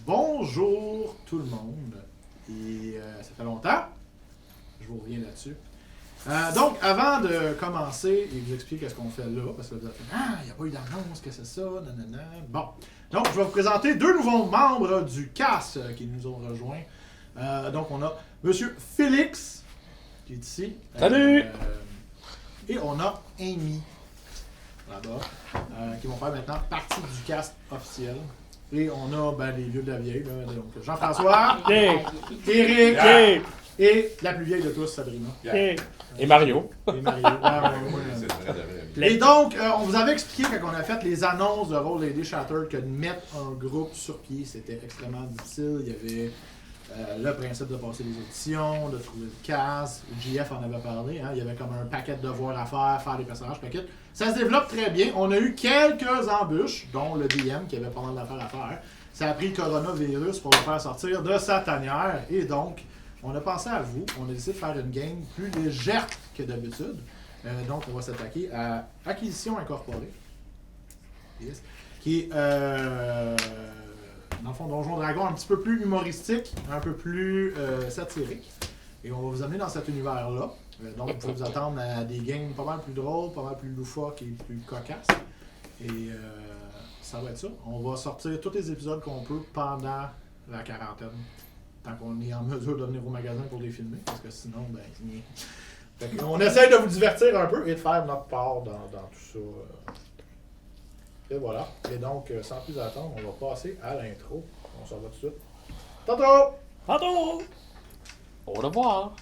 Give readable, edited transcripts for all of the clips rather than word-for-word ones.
Bonjour tout le monde. Et ça fait longtemps. Je vous reviens là-dessus. Donc, avant de commencer et vous expliquer qu'est-ce qu'on fait là, parce que là, vous avez fait « Ah, il n'y a pas eu d'annonce, que c'est ça, nanana. » Bon. Donc, je vais vous présenter deux nouveaux membres du cast qui nous ont rejoints. Donc, on a Monsieur Félix, qui est ici. Salut! Et on a Amy, là-bas, qui vont faire maintenant partie du cast officiel. Et on a les vieux de la vieille, là, donc Jean-François, Yeah. Éric, Yeah. et la plus vieille de tous, Sabrina. Yeah. Et Mario. Et Mario. Et donc, on vous avait expliqué quand on a fait les annonces de Roll Lady Shattered que de mettre un groupe sur pied, c'était extrêmement difficile. Il y avait le principe de passer les auditions, de trouver le cast. JF en avait parlé, hein. Il y avait comme un paquet de devoirs à faire des personnages, paquet. Ça se développe très bien. On a eu quelques embûches, dont le DM qui avait pas mal d'affaires à faire. Ça a pris le coronavirus pour le faire sortir de sa tanière. Et donc, on a pensé à vous. On a décidé de faire une game plus légère que d'habitude. Donc, on va s'attaquer à Acquisition Incorporée. Yes. Qui est, dans le fond, Donjon Dragon un petit peu plus humoristique, un peu plus satirique. Et on va vous amener dans cet univers-là. Donc, vous pouvez vous attendre à des games pas mal plus drôles, pas mal plus loufoques et plus cocasses. Et ça va être ça. On va sortir tous les épisodes qu'on peut pendant la quarantaine. Tant qu'on est en mesure de venir au magasin pour les filmer. Parce que sinon, on essaye de vous divertir un peu et de faire notre part dans tout ça. Et voilà. Et donc, sans plus attendre, on va passer à l'intro. On s'en va tout de suite. Tantôt! Tantôt! Au revoir!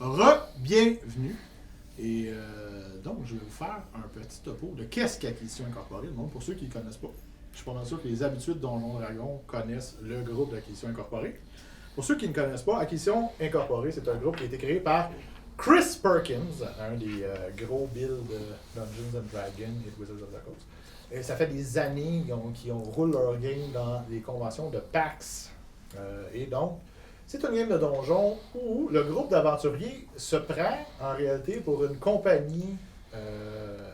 Re-bienvenue. Et donc, je vais vous faire un petit topo de qu'est-ce qu'Acquisition Incorporée. Donc, pour ceux qui ne connaissent pas, je suis pas mal sûr que les habitués de Donjon Dragon connaissent le groupe d'Acquisition Incorporée. Pour ceux qui ne connaissent pas, Acquisition Incorporée, c'est un groupe qui a été créé par Chris Perkins, un des gros bills de Dungeons and Dragons et de Wizards of the Coast. Et ça fait des années qu'ils roulent leur game dans les conventions de PAX. Et donc, c'est une game de donjon où le groupe d'aventuriers se prend en réalité pour une compagnie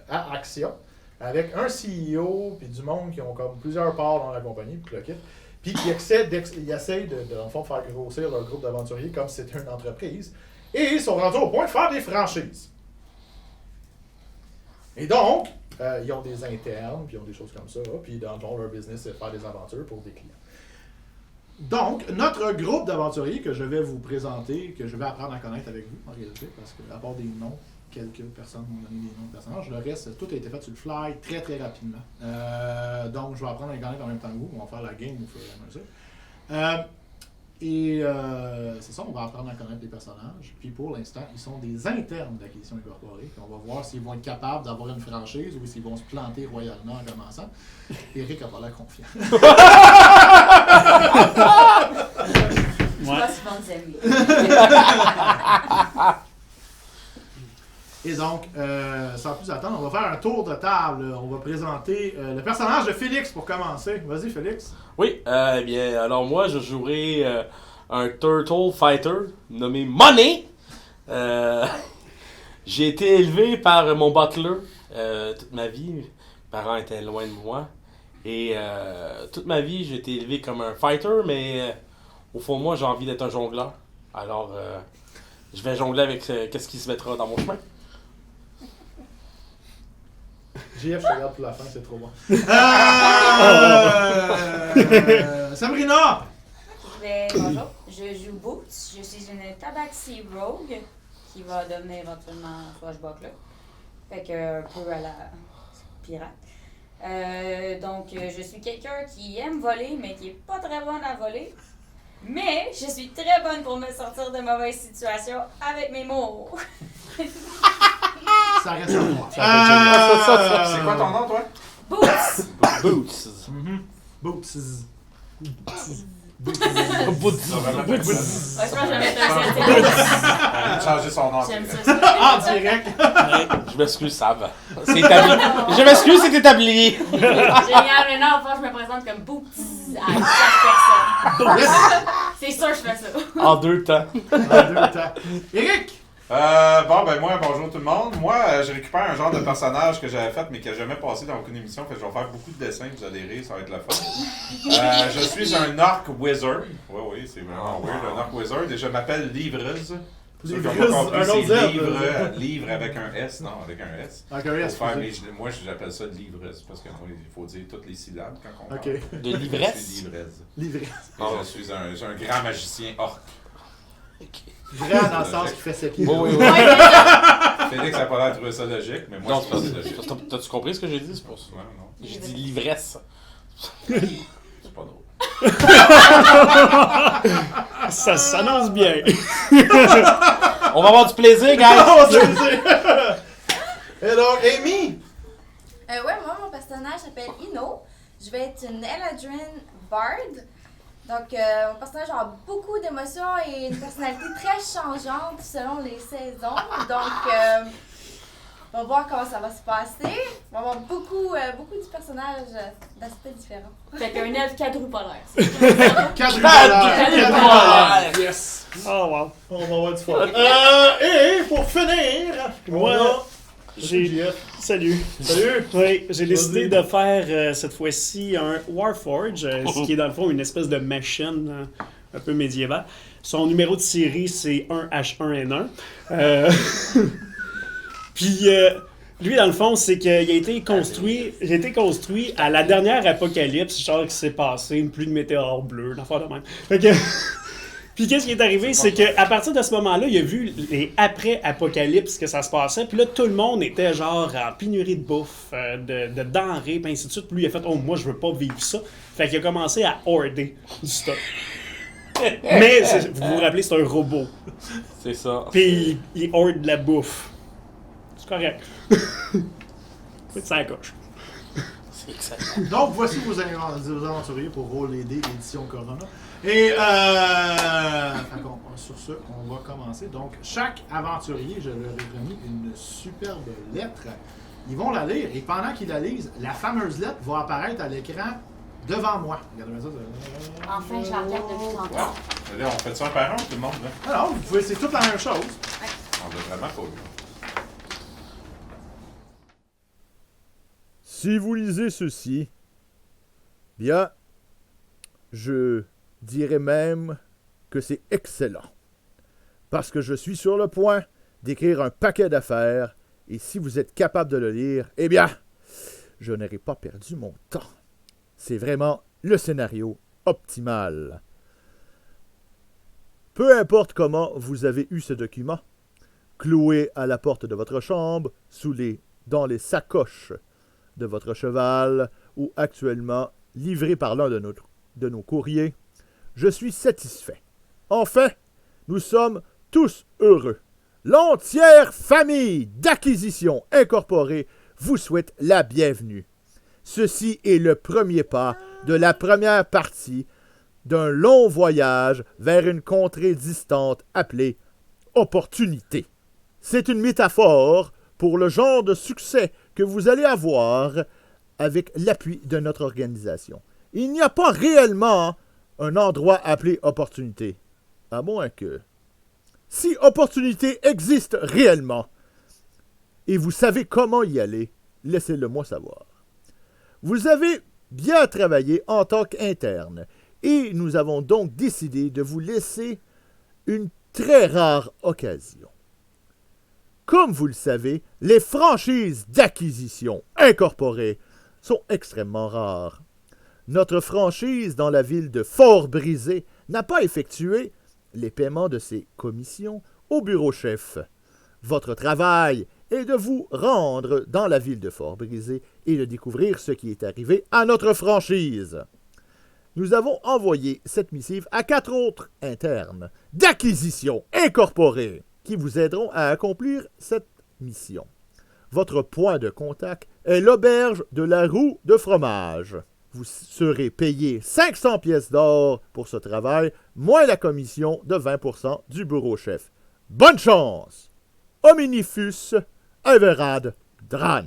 à action avec un CEO puis du monde qui ont comme plusieurs parts dans la compagnie puis le kit. Puis qui essayent de en fond, faire grossir leur groupe d'aventuriers comme si c'était une entreprise. Et ils sont rendus au point de faire des franchises. Et donc, ils ont des internes, puis ils ont des choses comme ça. Puis dans leur business, c'est de faire des aventures pour des clients. Donc, notre groupe d'aventuriers que je vais vous présenter, que je vais apprendre à connaître avec vous, en réalité, parce que, à part des noms, quelques personnes m'ont donné des noms de personnages, le reste, tout a été fait sur le fly très très rapidement. Donc, je vais apprendre à les connaître en même temps que vous, on va faire la game au fur et à mesure. C'est ça, on va apprendre à connaître les personnages. Puis pour l'instant, ils sont des internes d'Acquisition Incorporée. Puis on va voir s'ils vont être capables d'avoir une franchise ou s'ils vont se planter royalement en commençant. Éric a pas l'air confiant. Je pense qu'ils vont s'aimer. Et donc, sans plus attendre, on va faire un tour de table. On va présenter le personnage de Félix pour commencer. Vas-y, Félix. Oui, bien, alors moi, je jouerai un Turtle Fighter nommé Money. J'ai été élevé par mon butler toute ma vie. Mes parents étaient loin de moi. Et toute ma vie, j'ai été élevé comme un fighter, mais au fond, moi, j'ai envie d'être un jongleur. Alors, je vais jongler avec qu'est-ce qui se mettra dans mon chemin. JF, je te regarde pour la fin, c'est trop bon. Sabrina! Bonjour, je joue Boots. Je suis une tabaxi rogue qui va devenir éventuellement swashbuckler. Fait que un peu à la pirate. Donc, je suis quelqu'un qui aime voler, mais qui est pas très bonne à voler. Mais je suis très bonne pour me sortir de mauvaises situations avec mes mots. Ça reste à moi. C'est quoi ton nom, toi? Boots! Boots. Boots. Boots. Ouais, je pense que je vais mettre un Elle vient de changer son nom. J'aime ça. En direct! Je m'excuse, ça va. C'est établi. Je m'excuse, c'est établi. Génial, mais non, enfin, je me présente comme Boots à 4 personnes. C'est sûr que je fais ça. En 2 temps. En 2 temps. Eric! Moi, bonjour tout le monde. Moi, j'ai récupéré un genre de personnage que j'avais fait, mais qui n'a jamais passé dans aucune émission. Fait que je vais faire beaucoup de dessins, vous allez rire, ça va être la fun. Je suis un orc wizard. Oui, c'est vraiment weird, un orc wizard. Et je m'appelle Livreuse. Pour ceux qui n'ont pas compris, c'est livre avec un S, non, avec un S. Avec un S. Moi, j'appelle ça livreuse, parce qu'il faut dire toutes les syllabes quand on parle. Ok. De l'ivresse? Je suis livreuse. L'ivresse. Et je suis un grand magicien orc. Vrai dans le sens qu'il fait ses pieds. Oui. Félix n'a pas l'air de trouver ça logique, mais moi, Non, je trouve ça logique. t'as-tu compris ce que j'ai dit? C'est pour ça. Ouais, non. J'ai dit l'ivresse. C'est pas drôle. Ça s'annonce bien. On va avoir du plaisir, guys! Et donc, Amy! Moi, mon personnage s'appelle Ino. Je vais être une Eladrin Bard. Donc, mon personnage a beaucoup d'émotions et une personnalité très changeante selon les saisons. Donc, on va voir comment ça va se passer. On va avoir beaucoup de personnages d'aspects différents. Fait qu'un elfe quadrupolaire. Quadrupolaire! Yes! Oh, wow. On va avoir du fun. Et pour finir, Moi, Salut. Oui, j'ai décidé de faire cette fois-ci un Warforge, ce qui est dans le fond une espèce de machine un peu médiévale. Son numéro de série, c'est 1H1N1. Puis, lui, dans le fond, c'est qu'il a été construit à la dernière apocalypse, genre qui s'est passé, une pluie de météores bleus, une affaire de même. Fait que... Puis qu'est-ce qui est arrivé, c'est qu'à partir de ce moment-là, il a vu les après-apocalypse que ça se passait, puis là, tout le monde était genre en pénurie de bouffe, de denrées, puis ainsi de suite. Puis lui, il a fait « Oh, moi, je veux pas vivre ça ». Fait qu'il a commencé à hoarder du stock. Mais, vous vous rappelez, c'est un robot. C'est ça. Puis il hoard de la bouffe. C'est correct. C'est la coche. C'est excellent. donc, voici vos aventuriers pour Roll les dés édition Corona. Et sur ce, on va commencer. Donc, chaque aventurier, je leur ai remis une superbe lettre. Ils vont la lire et pendant qu'ils la lisent, la fameuse lettre va apparaître à l'écran devant moi. Regardez ça. Enfin, je la regarde depuis tantôt. Wow. Là, on fait ça un par un, tout le monde, là? Alors, vous pouvez, c'est toute la même chose. On veut vraiment pas vu. Si vous lisez ceci, bien, je dirais même que c'est excellent. Parce que je suis sur le point d'écrire un paquet d'affaires, et si vous êtes capable de le lire, eh bien, je n'aurai pas perdu mon temps. C'est vraiment le scénario optimal. Peu importe comment vous avez eu ce document, cloué à la porte de votre chambre, dans les sacoches de votre cheval, ou actuellement livré par l'un de nos courriers, je suis satisfait. Enfin, nous sommes tous heureux. L'entière famille d'Acquisition Incorporée vous souhaite la bienvenue. Ceci est le premier pas de la première partie d'un long voyage vers une contrée distante appelée Opportunité. C'est une métaphore pour le genre de succès que vous allez avoir avec l'appui de notre organisation. Il n'y a pas réellement un endroit appelé Opportunité, à moins que... Si Opportunité existe réellement, et vous savez comment y aller, laissez-le moi savoir. Vous avez bien travaillé en tant qu'interne, et nous avons donc décidé de vous laisser une très rare occasion. Comme vous le savez, les franchises d'acquisition incorporées sont extrêmement rares. Notre franchise dans la ville de Fort-Brisé n'a pas effectué les paiements de ses commissions au bureau-chef. Votre travail est de vous rendre dans la ville de Fort-Brisé et de découvrir ce qui est arrivé à notre franchise. Nous avons envoyé cette missive à 4 autres internes d'acquisition incorporés qui vous aideront à accomplir cette mission. Votre point de contact est l'auberge de la Roue de Fromage. vous serez payé 500 pièces d'or pour ce travail, moins la commission de 20% du bureau-chef. Bonne chance! Hominifus Everad Dran.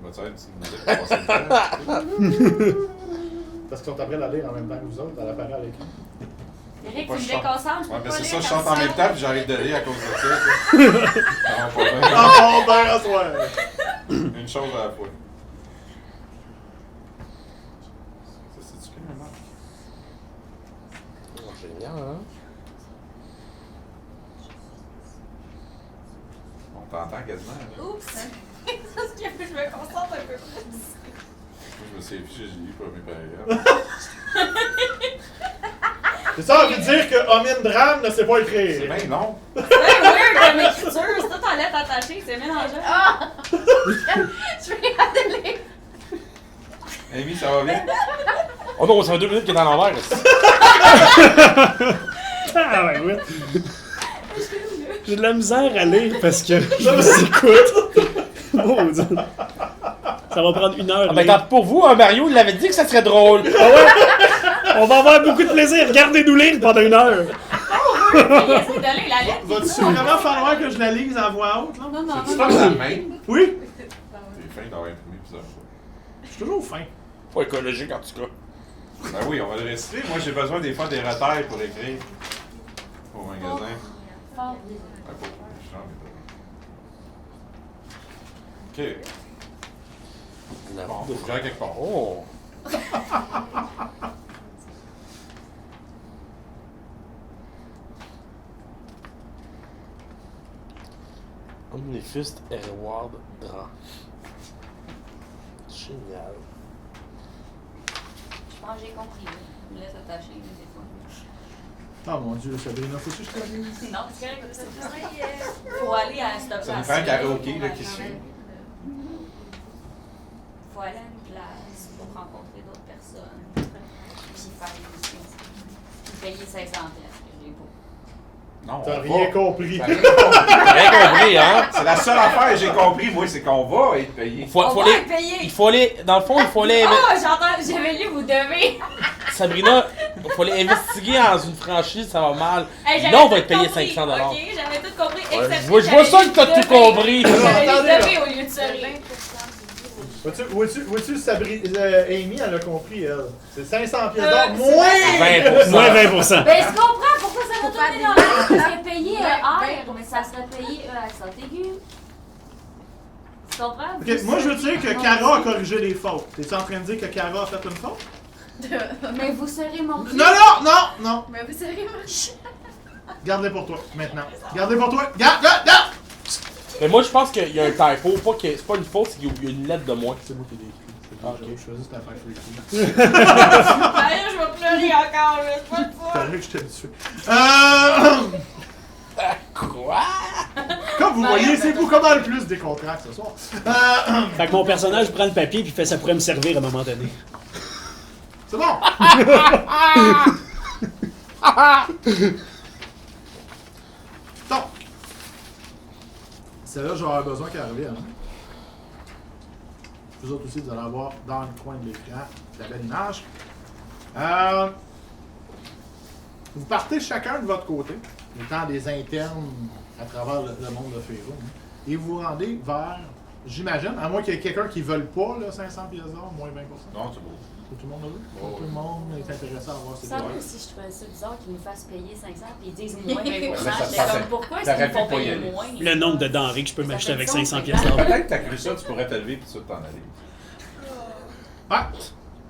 Va-tu être une petite musique pour passer le temps? Parce qu'ils sont après la lire en même temps que vous autres, elle apparaît à l'écran. Eric, Pas tu me je chante. déconcentres, je Ouais, peux mais pas c'est lire ça, je comme chante en ça. même temps puis j'arrête de lire à cause de ça. Ça va pas bien. Ah bon, ben, à soir. Une chose à la fois. Ça, c'est-tu quelle marque? Génial, hein? On t'entend quasiment. Là. Moi, Oups! Parce que je me concentre un peu plus. je me suis affiché, j'ai lu pas mes paragraphes. C'est ça, ça veut dire que Omin Dram ne sait pas C'est écrire. bien long. C'est weird comme écriture, c'est tout en lettres attachées, c'est mélangé. Ah! Je vais regarder les. Amy, ça va bien? Oh non, ça fait 2 minutes qu'il est à l'envers. Ah ouais, ouais. J'ai de la misère à lire parce que je vous écoute. Oh, Dieu. Ça va prendre 1 heure. Ah ben, là. pour vous, Mario, il l'avait dit que ça serait drôle. Ah ouais? On va avoir beaucoup de plaisir. Regardez-nous lire pendant 1 heure. Il essaie de lire la lettre. Va-tu vraiment falloir que je la lise en voix haute? Là? Non, non, C'est-tu non, pas non. la même? Oui, T'es fin d'avoir imprimé plusieurs fois. je suis toujours fin. Pas écologique en tout cas. Ben oui, on va le réciter. Moi, j'ai besoin des fois des retails pour écrire au magasin. Fort. Ben, pas pour les gens, mais pas. Ok. Bon, faut que j'aille quelque part. Oh. Omnifust Erward Dran. Génial. Je pense que j'ai compris. Je me laisse attacher, mais des fois. Oh mon dieu, Sabrina, faut-tu que je te la lise? Non, c'est correct, c'est correct. Faut aller à cette place. Ça nous fait un karaoké là, qui suit. Faut aller à une place pour rencontrer d'autres personnes. Puis faire des missions. Puis payer 500 pièces que j'ai pas. Non, T'as on rien va. compris. T'as rien compris. Bien compris, hein? C'est la seule affaire que j'ai compris, moi, c'est qu'on va être payé. Faut On va aller. être payé! Il faut aller. Dans le fond, il faut aller. Oh, j'entends, j'avais lu, vous devez! Sabrina, il faut aller investiguer dans une franchise, ça va mal. Hey, j'avais Là, on va tout être payé compris, 500 Ok, j'avais tout compris, Ouais, excepté je vois j'avais ça lu que t'as tout devez. compris. J'avais Attendez, lu là. devez au lieu de serrer. Vois-tu, Sabrina, Amy, elle a compris, elle. C'est 500 pièces d'or, c'est moins 20%. Moins 20%. Ben, je comprends pourquoi ça va Faut faire tourner des dans l'air. Ça serait payé R, mais ça serait payé accent aigu. Tu comprends? Ok, moi je veux dire que Kara a corrigé les fautes. T'es-tu en train de dire que Kara a fait une faute? Mais vous serez mon Non, non! Mais vous savez, moi, Garde-les pour toi, maintenant. Garde-les pour toi. Garde! Mais moi, je pense qu'il y a un typo. Pas que, c'est pas une faute, c'est qu'il y a une lettre de moins. C'est moi qui l'ai écrit. Ah, ok. J'ai choisi cette affaire freaky. Sérieux, je vais pleurer encore, là. C'est pas le T'as fun. vu que je t'ai habitué. Quoi? Comme vous voyez, c'est beaucoup mal plus décontracté ce soir. Fait que mon personnage prend le papier puis fait ça pourrait me servir à un moment donné. C'est bon! Donc, celle-là, j'aurai besoin qu'elle revienne. Vous autres aussi, vous allez avoir dans le coin de l'écran la belle image. Vous partez chacun de votre côté, étant des internes à travers le monde de Féroum, et vous vous rendez vers, j'imagine, à moins qu'il y ait quelqu'un qui ne veuille pas là, 500 pièces d'or, moins 20%. Non, c'est beau. Tout le monde le veut? Oh, Tout le monde est intéressé à avoir ces Ça droits. me aussi, je trouvais ça bizarre qu'ils nous fassent payer 500 puis ils disent moins 20%. Mais ça J'étais passait. comme, pourquoi est-ce T'aurais qu'ils me font pu pas y payer aller. moins? Le nombre de denrées que je peux Ça m'acheter fait avec du sens, 500 c'est pièces clair. d'or. Peut-être que t'as cru ça, tu pourrais te lever puis tu t'en aller. Ah!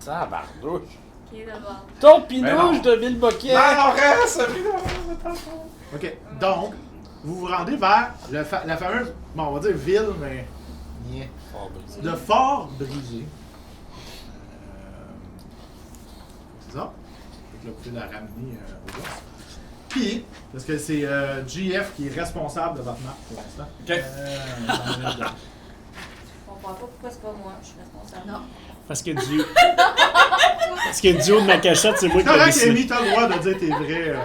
Tabarnouche. Ok, d'abord. Ton Mais pinouche non. de Villeboquet. Non, reste, Sabrina! Ok, donc, vous vous rendez vers la fameuse, bon, on va dire ville, mais. Yeah. De Fort Brisé. C'est ça? Donc là, vous pouvez la ramener au boss. Puis, parce que c'est GF qui est responsable de votre map pour l'instant. Ok. Je comprends pas pourquoi c'est pas moi, je suis responsable. Non. Parce que du... Parce que du haut de ma cachette, c'est moi C'est qui l'ai correct, décidé. Amy, t'as le droit de dire tes vrais.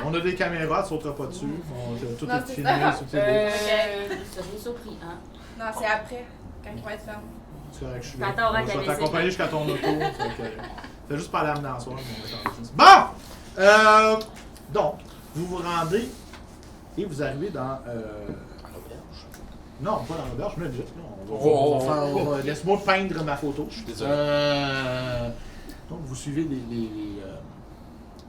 On a des caméras, tu sauteras pas dessus. Tout Non, est c'est filmé ça. sur tes dos. Ça j'ai surpris, hein. Non, c'est après, quand il va être fermé. C'est correct, je suis là. Attends, on va Je vais laisser. t'accompagner jusqu'à ton auto. Fais juste parler à la soir. Bon! Donc, vous vous rendez et vous arrivez dans. Non, pas dans l'auberge, mais vite. Laisse-moi peindre ma photo. Je suis désolé. Donc, vous suivez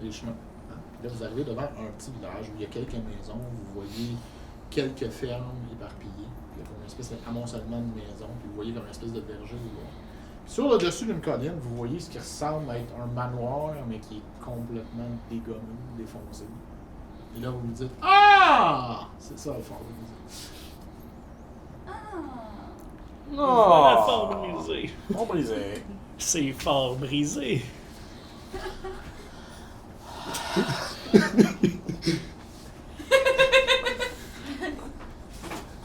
les chemins. Hein. Là, vous arrivez devant un petit village où il y a quelques maisons. Vous voyez quelques fermes éparpillées. Il y a comme une espèce d'amoncellement de maisons. Puis vous voyez comme une espèce de verger. Sur le dessus d'une colline, vous voyez ce qui ressemble à être un manoir, mais qui est complètement dégommé, défoncé. Et là, vous vous dites ah! C'est ça, le fond. Voilà, Non! fort brisé. On brisé. C'est fort brisé.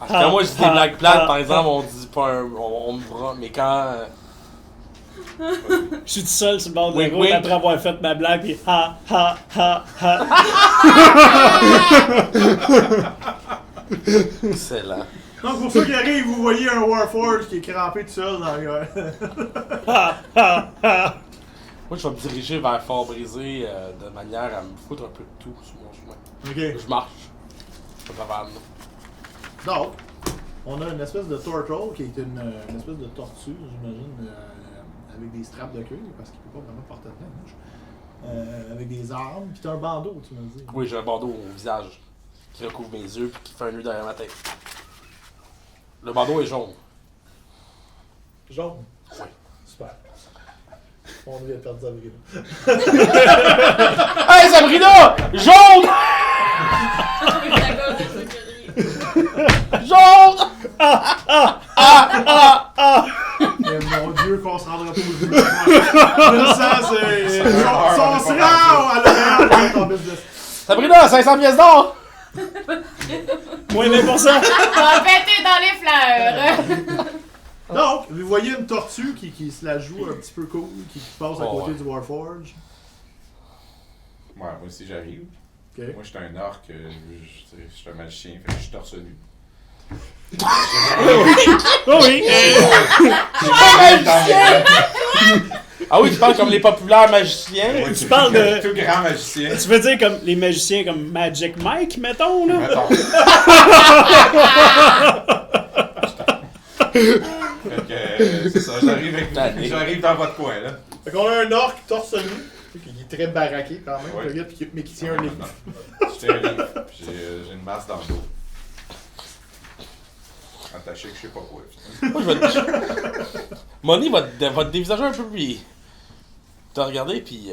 Quand moi je dis des blagues plates, par exemple, on dit pas on me bras, mais quand. Je suis tout seul sur le bord de la Wink, route wink. après avoir fait ma blague, pis ha ha ha ha. Excellent. Donc, pour ceux qui arrivent, vous voyez un Warforged qui est crampé tout seul dans le. Ha ha ha. Moi je vais me diriger vers Fort Brisé de manière à me foutre un peu de tout sur mon chemin. Ok. Je marche. Je travaille. Donc, on a une espèce de turtle qui est une espèce de tortue, j'imagine, avec des straps de cuir, parce qu'il peut pas vraiment porter de neige. Avec des armes, puis t'as un bandeau, tu m'as dit. Oui, j'ai un bandeau au visage qui recouvre mes yeux puis qui fait un nœud derrière ma tête. Le bandeau est jaune. Jaune. Oui. Super. On vient de perdre Sabrina. Hey Sabrina! Jaune! Jaune! Mais mon Dieu, qu'on se rendra pas au jeu. Le sang, c'est. Son sera à l'heure en business. Sabrina, 500 pièces d'or! Moins 20%. On va péter dans les fleurs! Donc, vous voyez une tortue qui se la joue un petit peu cool, qui passe à Oh, côté ouais. du Warforge. Ouais, moi aussi j'arrive. Ok. Moi j'étais un orc, je suis un magicien, fait que je suis torse nu. Oh oui. Ah oui, tu parles comme les populaires magiciens. Ouais, Tu parles de- tout grand magicien. Tu veux dire comme les magiciens comme Magic Mike, mettons, là? Mettons. Fait que, c'est ça, j'arrive dans votre coin là. Fait qu'on a un orc torse nu, qui est très baraqué quand même, Ouais. le gars, mais qui tient un livre. Je tiens un livre, puis j'ai une masse dans le dos. Attaché que je sais pas quoi. Moi, je vais te... Moni va te dévisager un peu, puis... T'as regardé, puis...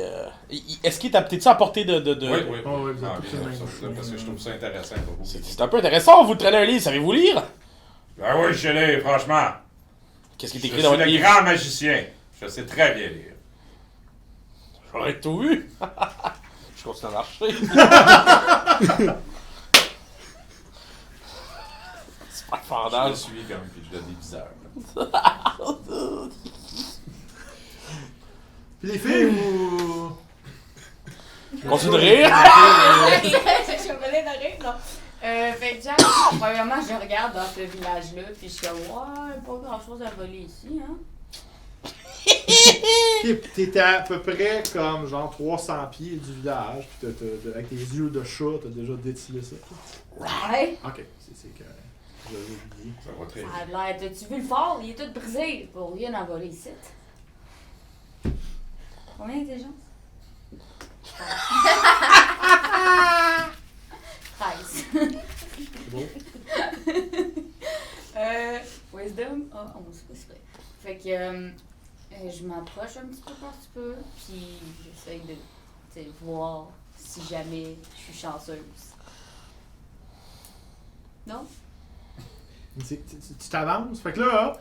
Est-ce qu'il t'a peut-être à portée de... Oui, oui. Oh, ouais, vous êtes Ah, tous bien, sur le même ça, chemin. parce que je trouve ça intéressant pour vous. C'est un peu intéressant, vous traînez un livre, savez-vous lire? Ben oui, je l'ai, franchement. Qu'est-ce qui est Je écrit suis dans votre le livre? grand magicien. Je sais très bien lire. J'aurais tout vu. Je continue à marcher. C'est pas Je fendant. le suis comme, puis je donne des bizarres. Puis les filles, vous. Continue de rire. Je suis venue de rire, non? Fait que j'arrive, premièrement, je regarde dans ce village-là, puis je suis comme, ouais, pas grand-chose à voler ici, hein? Ok, t'étais à peu près comme genre 300 pieds du village, puis avec tes yeux de chat, t'as déjà détillé ça. Ouais. Ok, c'est que j'avais oublié. Ça va très Ça vite. a l'air, t'as-tu vu le fort? Il est tout brisé. Pour rien à voler ici. Combien d'intelligence? 13. C'est beau. Wisdom? Ah, 11, c'est vrai. Fait que je m'approche un petit peu par petit peu, puis j'essaye de tu sais, voir si jamais je suis chanceuse. Non? Tu t'avances, fait que là,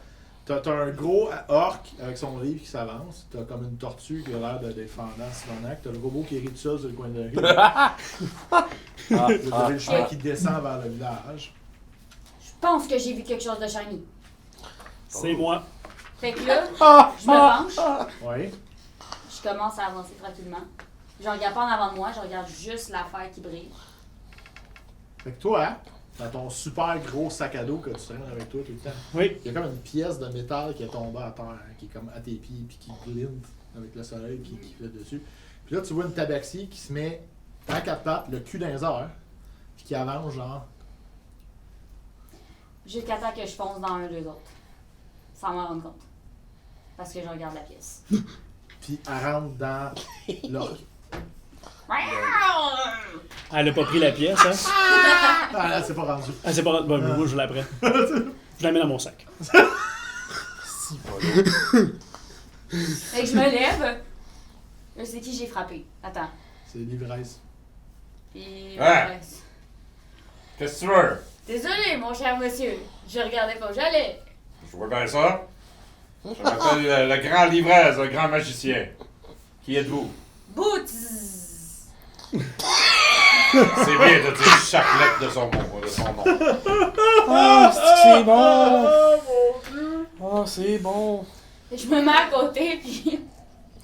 t'as un gros orc avec son livre qui s'avance, t'as comme une tortue qui a l'air d'être fendant, Simonac, t'as le robot qui rit tout seul sur le coin de la rue, vous avez le chemin qui descend vers le village. Je pense que j'ai vu quelque chose de shiny. C'est moi. Fait que là, je me penche, Oui. je commence à avancer tranquillement. Je regarde pas en avant de moi, je regarde juste l'affaire qui brille. Fait que toi, hein, dans ton super gros sac à dos que tu traînes avec toi tout le temps, Oui. il y a comme une pièce de métal qui est tombée à terre, qui est comme à tes pieds, puis qui glinte avec le soleil qui fait dessus. Puis là, tu vois une tabaxi qui se met à quatre pattes, le cul dans les airs, puis qui avance genre. Jusqu'à temps que je fonce dans un d'eux autres. Sans m'en rendre compte. Parce que je regarde la pièce. Puis elle rentre dans l'orque. Elle a pas pris la pièce, hein? Ah, là, c'est pas rendu. Ah, c'est pas. Bon, moi, je la prends. Je la mets dans mon sac. Si, pas là. Fait que je me lève. Là, c'est qui j'ai frappé? Attends. C'est l'ivresse. Puis. Ouais. Qu'est-ce que tu veux? Désolé, mon cher monsieur. Je regardais pas où j'allais. Je vois bien ça. Je m'appelle le grand livresse, le grand magicien. Qui êtes-vous? Boots! C'est bien de dire chaque lettre de son nom. Ah, c'est bon! Oh, c'est bon! Et je me mets à côté, puis.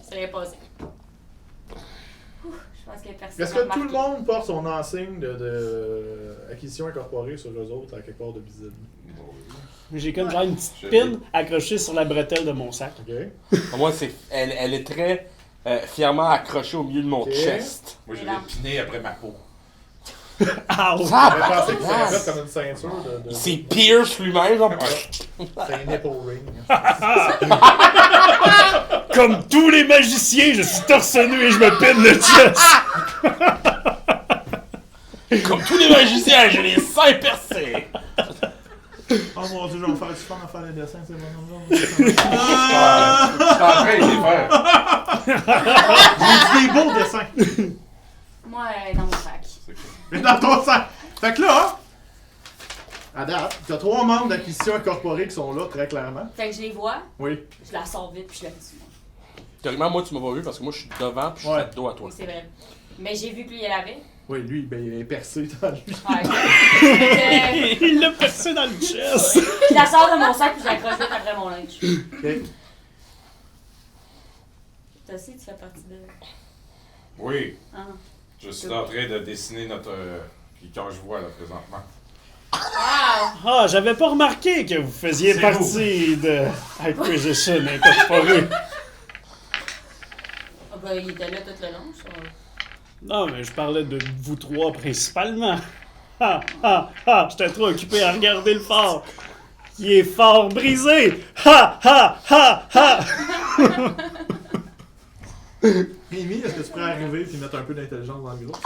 Ça rien passé. Ouh, je pense qu'il y a personne. Est-ce que tout le monde porte son enseigne de acquisition incorporée sur eux autres à quelque part de visible? J'ai comme genre une petite pin accrochée sur la bretelle de mon sac. Ok. Moi, elle est très fièrement accrochée au milieu de mon Ok. chest. Moi, je l'ai piné après ma peau. Ah, J'aurais pensé que ça Ah, aurait fait comme une ceinture de... Il s'est pierce lui-même, genre. C'est un nipple ring. Comme tous les magiciens, je suis torse nu et je me pine le chest. Comme tous les magiciens, j'ai les seins percés! Oh mon dieu, je vais me faire du fun à faire les dessins, c'est bon. Je suis en train de les faire. J'ai des beaux dessins. Moi, dans mon sac. Mais dans ton sac. Fait que là, à date, t'as 3 membres d'acquisition incorporée qui sont là, très clairement. Fait que je les vois, Oui. je la sors vite, puis je la mets sur moi. Théoriquement, moi, tu m'as pas vu parce que moi, je suis devant puis je suis Ouais. de dos à toi. Oui, c'est vrai. Mais j'ai vu que lui, il l'avait. Oui, lui, ben, il est percé dans lui. Ouais. Fait que, Il l'a percé dans le chest. je la sors de mon sac, puis je l'accroche vite après mon linge. Ok. Toi aussi, tu fais partie de. Oui, Ah. je suis en train de dessiner notre... quand je vois, là, présentement. Wow! Ah, j'avais pas remarqué que vous faisiez C'est partie de Acquisition Incorporated. Ah ben, il était là tout le long, ça. Non, mais je parlais de vous trois principalement. J'étais trop occupé à regarder le phare. Qui est fort brisé. Amy, est-ce que tu pourrais arriver et mettre un peu d'intelligence dans le groupe?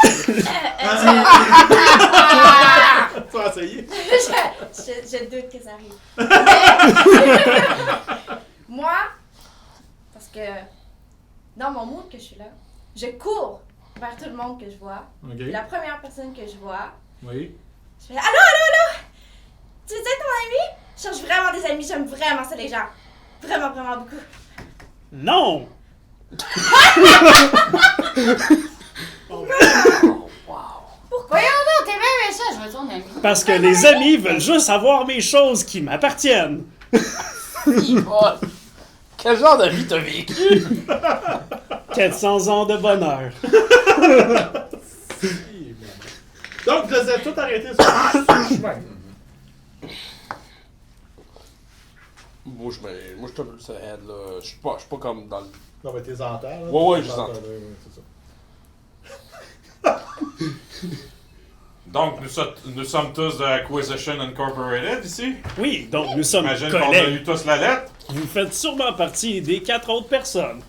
Tu vas essayer? Je doute que ça arrive. Moi, parce que dans mon mood que je suis là, je cours vers tout le monde que je vois. Ok. La première personne que je vois, Oui. je fais allô! Tu veux dire ton ami? Je cherche vraiment des amis, j'aime vraiment ça les gens. Vraiment, vraiment beaucoup. Non! Voyons donc, t'es bien méchant, je veux ton ami. Parce que les amis veulent juste avoir mes choses qui m'appartiennent. Oh, quel genre de vie t'as vécu? 400 ans de bonheur. Donc, vous avez tout arrêté sur le chemin. Moi, je suis un peu sur head, là. Je suis pas comme dans le. Non, mais t'es en terre, là. Ouais, je T'es les en entends. terre, ouais, c'est ça. Donc, nous sommes tous de Acquisition Incorporated ici. Oui, donc nous sommes J'imagine qu'on a collègues. eu tous la lettre. Vous faites sûrement partie des 4 autres personnes.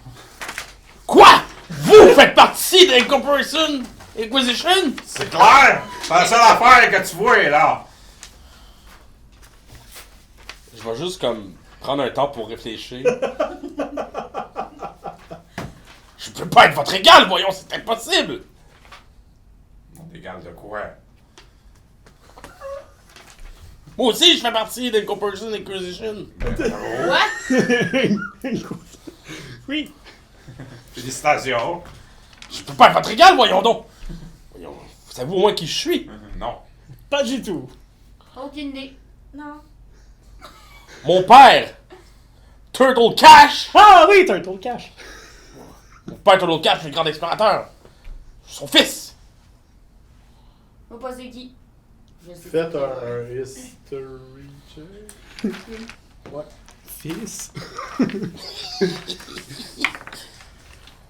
Quoi? Vous faites partie d'Incorporation Acquisition? C'est clair! C'est la seule affaire que tu vois, là. Je vais juste comme prendre un temps pour réfléchir. Je peux pas être votre égal, voyons, c'est impossible! On égale de quoi? Moi aussi, je fais partie d'Incorporation Acquisition. What? Oui. Félicitations. Je peux pas être votre égal, voyons donc! Voyons, vous savez au moins qui je suis? Non. Pas du tout. Aucune idée. Non. Mon père, Turtle Cash! Ah oui, Turtle Cash. Mon père Turtle Cash, le grand explorateur. Son fils. Moi, pas c'est qui. Je sais Faites pas. un history check. Ouais. Fils.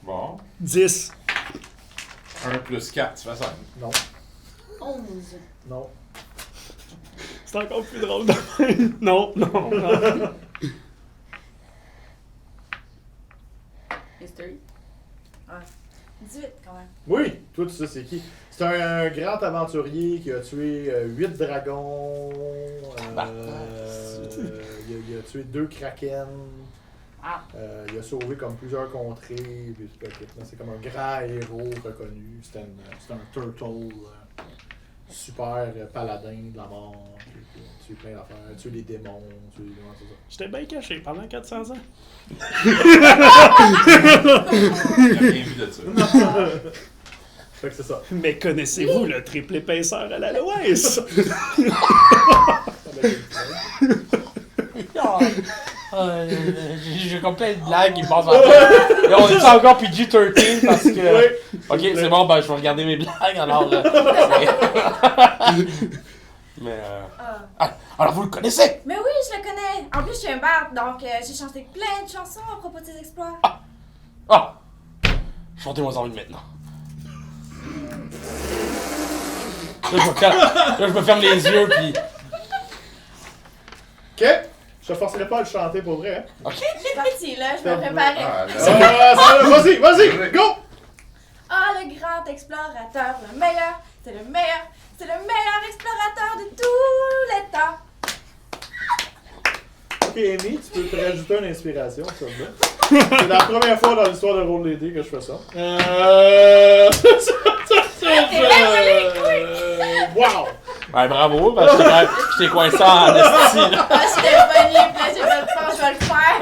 Bon. 10. 1 plus 4, tu fais ça. Non. 11. Non. C'est encore plus drôle de même. Non. History. 18 quand même. Oui, toi tu sais c'est qui. C'est un grand aventurier qui a tué 8 dragons. Il a tué 2 kraken. Ah. Il a sauvé comme plusieurs contrées. Puis c'est comme un grand héros reconnu. C'est un turtle super paladin de la mort. Puis, tué plein d'affaires. Tué des démons. Tué des démons, c'est ça. J'étais bien caché pendant 400 ans. J'ai rien vu de ça. Fait que c'est ça. Mais connaissez-vous le triple épaisseur à l'aloès? J'ai comme plein de blagues qui passent en tête. Et on est encore PG-13 parce que. Oui. Ok, c'est bon, ben je vais regarder mes blagues alors. Mais. Alors vous le connaissez? Mais oui, je le connais. En plus, je suis un barde, donc j'ai chanté plein de chansons à propos de ses exploits. Ah! Chantez-moi en une maintenant. Là, je me ferme les yeux, puis. Ok. Je te forcerai pas à le chanter pour vrai. Hein? Ok. Je suis partie là, je me préparais. Ah, là. Vas-y, go! Ah, le grand explorateur, le meilleur, c'est le meilleur explorateur de tous les temps. Ok, Amy, tu peux te rajouter une inspiration sur ça. C'est la première fois dans l'histoire de Roll Lady que je fais ça. Wow! Ouais, bravo, parce que je t'ai coincé en esti, là. Ah, je l'ai pogné, puis là, j'ai fait le je vais le faire.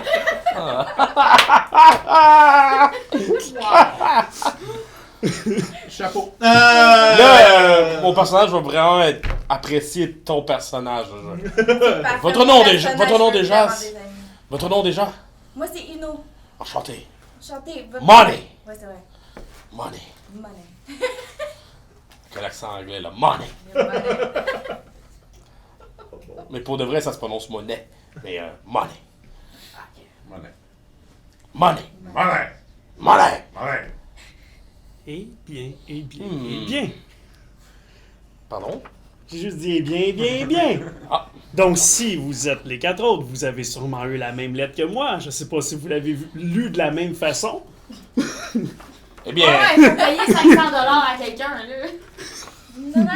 Chapeau. Là, mon personnage va vraiment apprécier ton personnage. Parfait, Votre nom mon déjà, personnage votre nom fait déjà. vraiment des amis. Votre nom déjà? Moi, c'est Ino. Enchanté. Chantez. Votre... Money. Ouais, c'est vrai. Money. Money. Quel accent anglais, là. Money. Money. Mais pour de vrai, ça se prononce monnaie. Mais money. Money. Money. Money. Money. Money. Eh bien. Pardon? J'ai juste dit eh bien. Ah. Donc, si vous êtes les 4 autres, vous avez sûrement eu la même lettre que moi. Je sais pas si vous l'avez lu de la même façon. Eh bien, Ouais, il faut payer 500$ à quelqu'un, là. Non.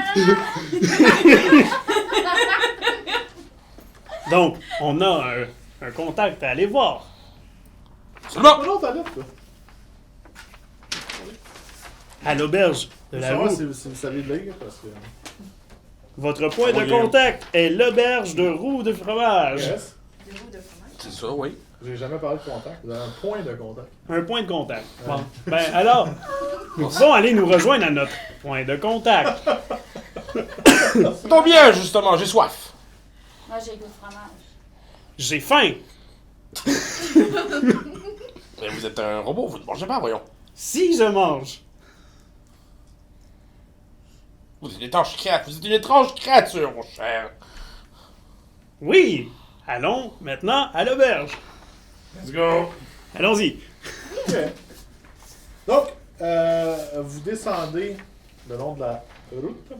Donc, on a un contact à aller voir. seulement. Non, t'as lettre, toi. À l'auberge de la Savoir roue. si vous savez lire, parce que. Votre point Ça va de bien. contact est l'auberge de roue de fromage. Yes. Des roues de fromage. C'est ça, oui. J'ai jamais parlé de contact. Vous avez un point de contact. Un point de contact. Bon. Ben alors, nous pouvons aller nous rejoindre à notre point de contact. Donc bien, justement, j'ai soif. Moi, j'ai le goût de fromage. J'ai faim. Mais vous êtes un robot, vous ne mangez pas, voyons. Si je mange. Vous êtes une étrange créature, mon cher. Oui. Allons maintenant à l'auberge. Let's go. Allons-y. Ok. Donc, vous descendez le long de la route.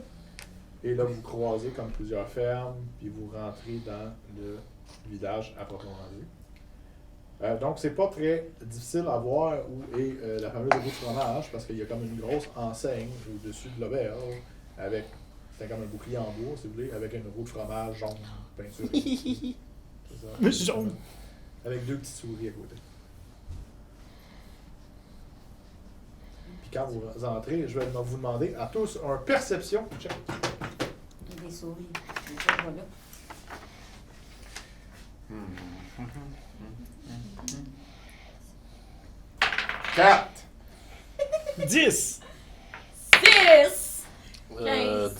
Et là, vous croisez comme plusieurs fermes. Puis vous rentrez dans le village à proprement dit. Donc, c'est pas très difficile à voir où est la fameuse roue de fromage. Parce qu'il y a comme une grosse enseigne au-dessus de l'auberge. Avec, c'est comme un bouclier en bois, si vous voulez. Avec une roue de fromage jaune peinturée. C'est ça. Jaune. Avec 2 petites souris à côté. Puis quand vous entrez, je vais vous demander à tous un perception check. Il y a des souris. Je vois là. Quatre. 10. 6!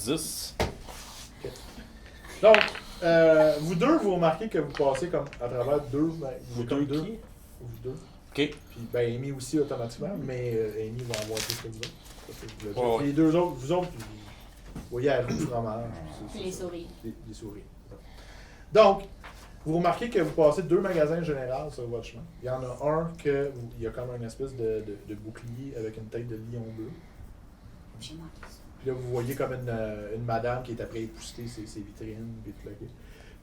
10. Donc, vous deux, vous remarquez que vous passez comme à travers deux. Vous comme deux qui? Vous deux. Ok. Puis ben Amy aussi automatiquement, mais Amy va avoir plus que vous autres. Ça, c'est le Ouais, Puis les deux autres, vous autres, vous voyez la roue du fromage. Puis les souris. Les souris. Donc, vous remarquez que vous passez 2 magasins généraux sur votre chemin. Il y en a un que il y a comme une espèce de bouclier avec une tête de lion bleu. J'ai manqué ça. Puis là, vous voyez comme une madame qui est après épousseter ses vitrines. Puis tout le kit.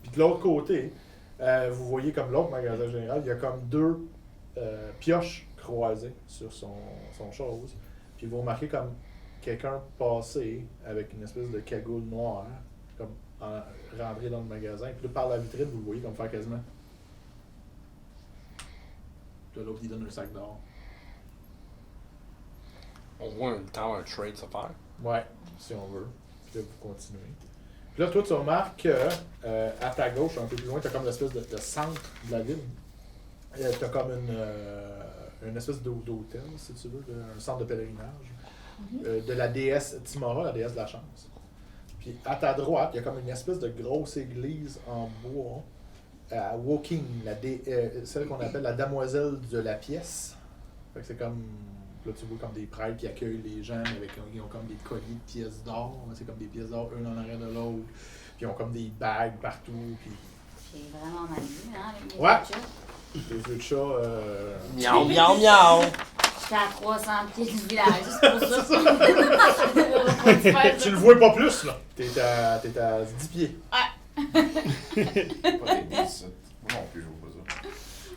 Puis de l'autre côté, vous voyez comme l'autre magasin général, il y a comme 2 pioches croisées sur son chose. Puis vous remarquez comme quelqu'un passer avec une espèce de cagoule noire, comme rentrer dans le magasin. Puis là, par la vitrine, vous le voyez comme faire quasiment. Puis là, l'autre, il donne un sac d'or. On voit un temps un trade se faire. Ouais, si on veut. Puis là, vous continuez. Puis là, toi, tu remarques que à ta gauche, un peu plus loin, tu as comme l'espèce de centre de la ville. Tu as comme une espèce d'hôtel, si tu veux, un centre de pèlerinage. De la déesse Timora, la déesse de la chance. Puis à ta droite, il y a comme une espèce de grosse église en bois à Woking, celle qu'on appelle la demoiselle de la pièce. Fait que c'est comme. Là, tu vois comme des prêtres qui accueillent les gens, ils ont comme des colliers de pièces d'or. C'est comme des pièces d'or, une en arrière de l'autre. Puis ils ont comme des bagues partout. Puis... J'ai vraiment mal vu, hein, avec mes Ouais. chats. des œufs de chat. Miaou, miaou, miaou! J'étais à 300 pieds du village, juste pour ça. Tu le vois pas plus, là. T'es à 10 pieds. Pas des 10. Moi non plus, je vois pas ça.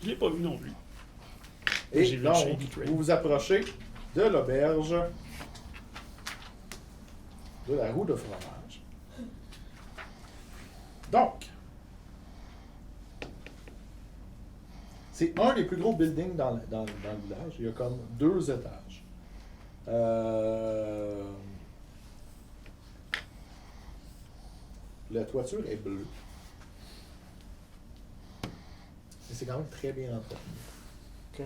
Je l'ai pas vu non plus. Et J'ai vu le donc, Shady Trade. vous vous approchez de l'auberge de la roue de fromage. Donc, c'est un des plus gros buildings dans le village. Il y a comme 2 étages. La toiture est bleue. Et c'est quand même très bien entretenu. Ok.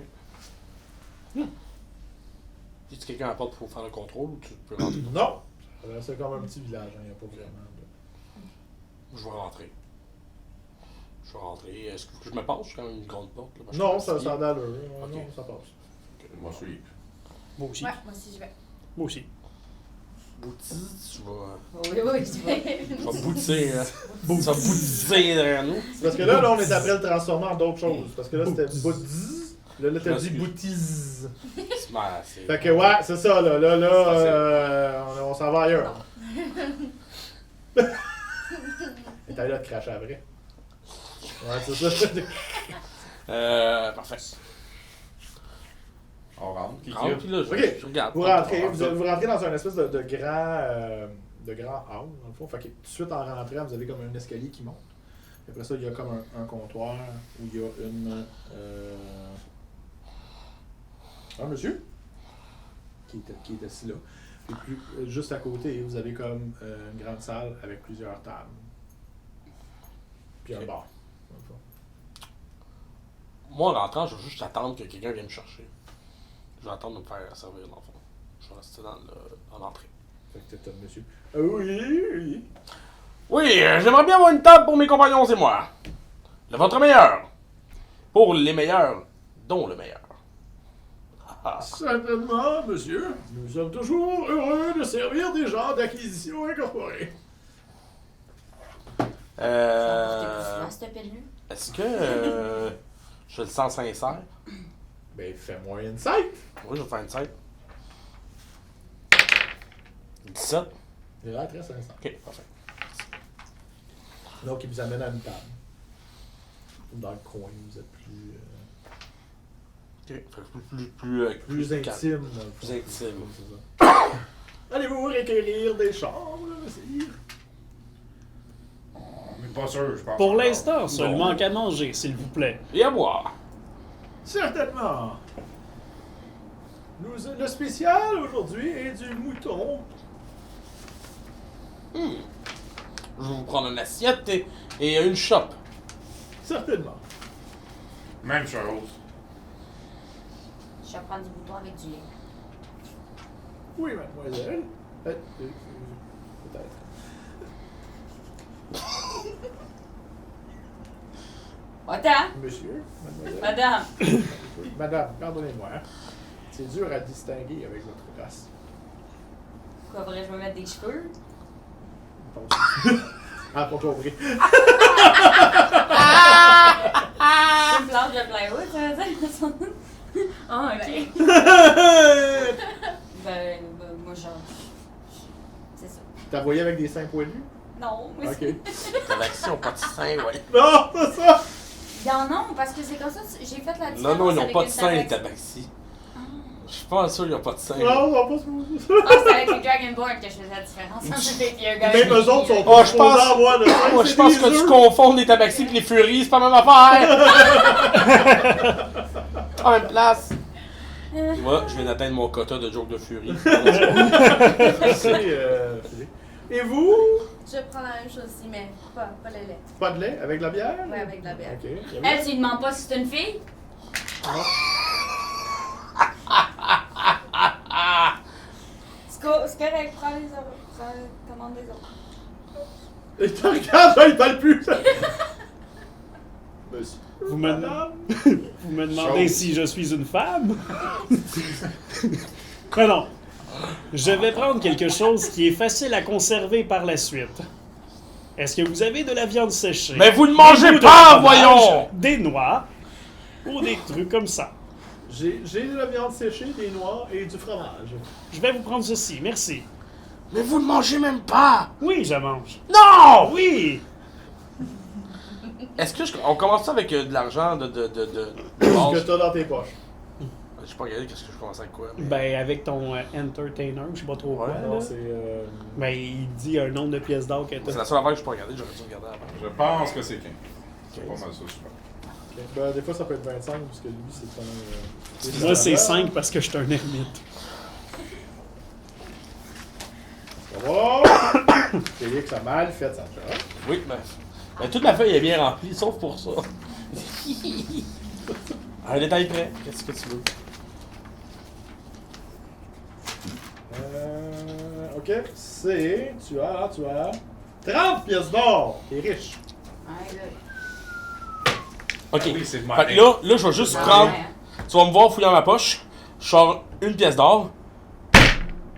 Y a-t-il quelqu'un à la porte pour faire le contrôle ou tu peux rentrer? Non! C'est comme un petit village, il n'y a pas vraiment de... Je vais rentrer. Est-ce que je me passe? C'est quand même une grande porte. Là, Non, ça a d'allure. Ok. Non, ça passe. Moi, je suis. Moi aussi. Ouais, moi aussi, je vais. Moi aussi. Bouti, tu vas. Oui, oui, je vais. Tu vas boutir, hein. Tu vas boutir derrière nous. C'est parce que là, on est après le transformer en d'autres choses. Parce que là, c'était boutiz. Là, t'as dit Excuse. boutiz. C'est. Fait que ouais, c'est ça, là, on s'en va ailleurs. Et t'as là de cracher après. Ouais, c'est ça. Parfait. On rentre. Qui Rentre, puis là, Ok. je regarde. Vous rentrez dans un espèce de grand hall, dans le fond. Fait que tout de suite en rentrant, vous avez comme un escalier qui monte. Et après ça, il y a comme un comptoir où il y a un monsieur qui est assis là. Puis juste à côté, vous avez comme une grande salle avec plusieurs tables. Puis un Ok. bar. dans le fond. Moi, en rentrant, je vais juste attendre que quelqu'un vienne me chercher. Je vais attendre de me faire servir, dans le fond. Je vais rester dans l'entrée. Fait que t'as le monsieur. Oui. Oui, j'aimerais bien avoir une table pour mes compagnons et moi. Le votre meilleur. Pour les meilleurs, dont le meilleur. Ah, Certainement, monsieur. Nous sommes toujours heureux de servir des gens d'acquisition incorporée. S'il te plaît, lui. Est-ce que je le sens sincère? Ben, fais-moi insight. Oui, je vais faire une scène. 17. Il a l'air très sincère. Ok, parfait. Donc, il vous amène à une table. Dans le coin, vous êtes plus... Ok, fait que plus plus calme. intime. dans le Plus fond. intime. C'est ça. Allez-vous requérir des chambres, messire? Mais pas sûr, je pense. Pour encore. l'instant, seulement Non. qu'à manger, s'il vous plaît. Et à boire. Certainement. Le spécial aujourd'hui est du mouton. Je vais vous prendre une assiette et une chope. Certainement. Même chose. Je vais prendre du bouton avec du lait. Oui, mademoiselle. Peut-être. Attends, Monsieur, mademoiselle. madame. Madame, pardonnez-moi. C'est dur à distinguer avec votre race. Quoi, faudrait que je me mette des cheveux? Ah, pas compris. C'est une planche de plywood, ça veut dire? Ah, ok. Ben, moi, genre. C'est ça. T'as voyé avec des seins poilus? Non, mais Ok. Ta vaccine, pas de sein, ouais. Non, c'est ça! Non, non, parce que c'est comme ça, j'ai fait la différence. Non, non, ils n'ont avec pas de une sein, les tabaxi. tabaxis. Je suis pas sûr qu'ils n'ont pas de sein. Non, on va pas se Ah, c'est avec les Dragonborn que je faisais la différence entre les un gars Même eux autres sont Oh, pas je pense- supposés avoir de seins, Moi, je c'est pense des que tu œufs. confonds les tabaxis et les furies, c'est pas la même affaire! En même place! Moi, je viens d'atteindre mon quota de joke de furie. Et vous? Je prends la même chose aussi, mais pas le lait. Pas de lait avec la bière? Ouais, avec de la bière. Ok. Elle, tu lui demandes pas si c'est une fille? C'est correct, prends les autres. Commande les autres. Il te regarde, là, il parle plus. Monsieur. Vous me, vous me demandez si je suis une femme? Non, non. Je vais prendre quelque chose qui est facile à conserver par la suite. Est-ce que vous avez de la viande séchée? Mais vous ne Des mangez bouts de pas, fromage, voyons! Des noix ou des trucs comme ça. J'ai de la viande séchée, des noix et du fromage. Je vais vous prendre ceci, merci. Mais vous ne mangez même pas! Oui, je mange. Non! Oui! Est-ce que on commence ça avec de l'argent de Ce que base? t'as dans tes poches. Je sais pas regardé qu'est-ce que je commence avec quoi. Mais... Ben, avec ton entertainer, je sais pas trop quoi. Ouais, Non, là. c'est. Ben, il dit un nombre de pièces d'or que C'est t'as. la seule affaire que je peux regarder, j'aurais dû regarder avant. Je pense que c'est 15. C'est pas mal ça, super. Ben, des fois, ça peut être 25, parce que lui, c'est un. Moi, c'est 5 parce que je suis un ermite. Oh! Félix a mal fait sa job. Oui, mais toute ma feuille est bien remplie, sauf pour ça. Un détail près, qu'est-ce que tu veux? Ok, c'est. Tu as 30 pièces d'or! T'es riche. Ouais, là. Ok, Ah oui, c'est le fait que là, je vais juste prendre. Ouais. Tu vas me voir fouiller dans ma poche. Je sors une pièce d'or.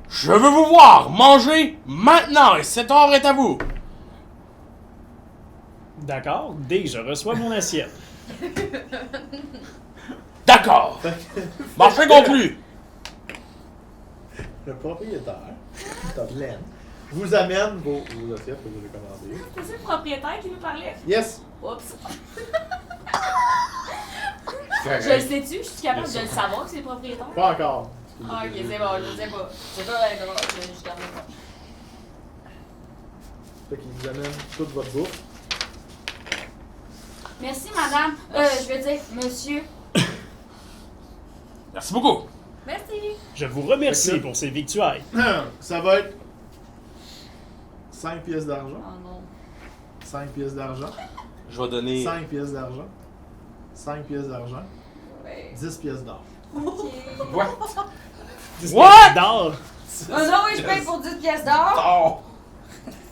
Je veux vous voir manger maintenant et cet or est à vous. D'accord, dès que je reçois mon assiette. D'accord. Marché conclu. Le propriétaire, Todlen, vous amène vos assiettes que vous avez commandées. C'est le propriétaire qui nous parlait? Yes! Oups. Je le Correct. sais-tu? Je suis capable de le savoir que c'est le propriétaire? Pas encore. Ah, ok, c'est bon, je sais pas. C'est pas comment, je garde le pas. Fait qu'il vous amène toute votre bouffe. Merci, madame. Je veux dire, monsieur. Merci beaucoup. Merci! Je vous remercie Fait que- pour ces victuailles. Ça va être 5 pièces d'argent. Oh non. 5 pièces d'argent. Je vais donner. 5 pièces d'argent. 5 pièces d'argent. Ouais. 10 pièces d'or. Ok. What? 10 What? pièces d'or. Oh non, oui, je paye pour 10 pièces d'or. Oh.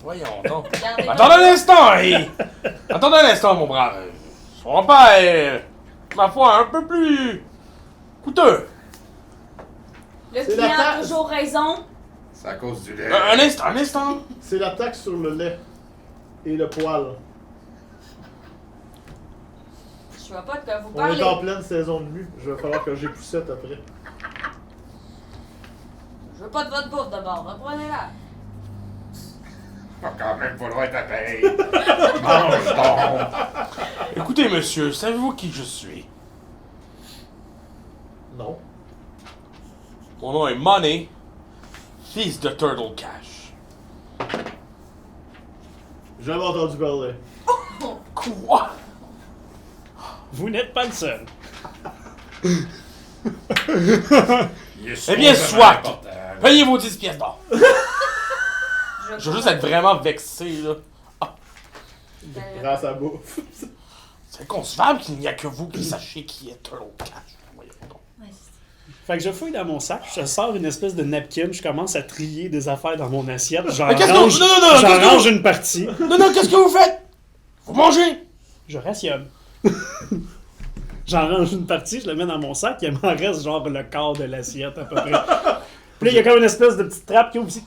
Voyons donc. Regardez Attends un instant, hey. Attends un instant, mon brave. Son père, ma foi, un peu plus coûteux. Le C'est client la a taxe. toujours raison. C'est à cause du lait. Un instant, un instant. C'est la taxe sur le lait et le poil. Je vois pas de quoi vous On est en parlez. pleine saison de mue. Je vais falloir que j'époussette après. Je veux pas de votre bouffe d'abord. Reprenez-la. Pas quand même pas loin de ta paye. Mange donc. Écoutez, monsieur, savez-vous qui je suis? Non. Mon nom est Money, fils de Turtle Cash. J'ai jamais entendu parler. Quoi? Vous n'êtes pas le seul. Eh bien, soit. Payez vos 10 pièces d'or. Je veux juste être vraiment vexé, là. Grâce à la bouffe. C'est inconcevable qu'il n'y a que vous qui sachiez qui est Turtle Cash. Voyons donc. Fait que je fouille dans mon sac, je sors une espèce de napkin, je commence à trier des affaires dans mon assiette, j'en Mais qu'est-ce que range, vous- non, j'en qu'est-ce que range vous- une partie, Non, non, qu'est-ce que vous faites? Vous mangez? je rationne. J'en range une partie, je la mets dans mon sac, il m'en reste genre le quart de l'assiette à peu près. Puis là, il y a comme une espèce de petite trappe qui ouvre aussi.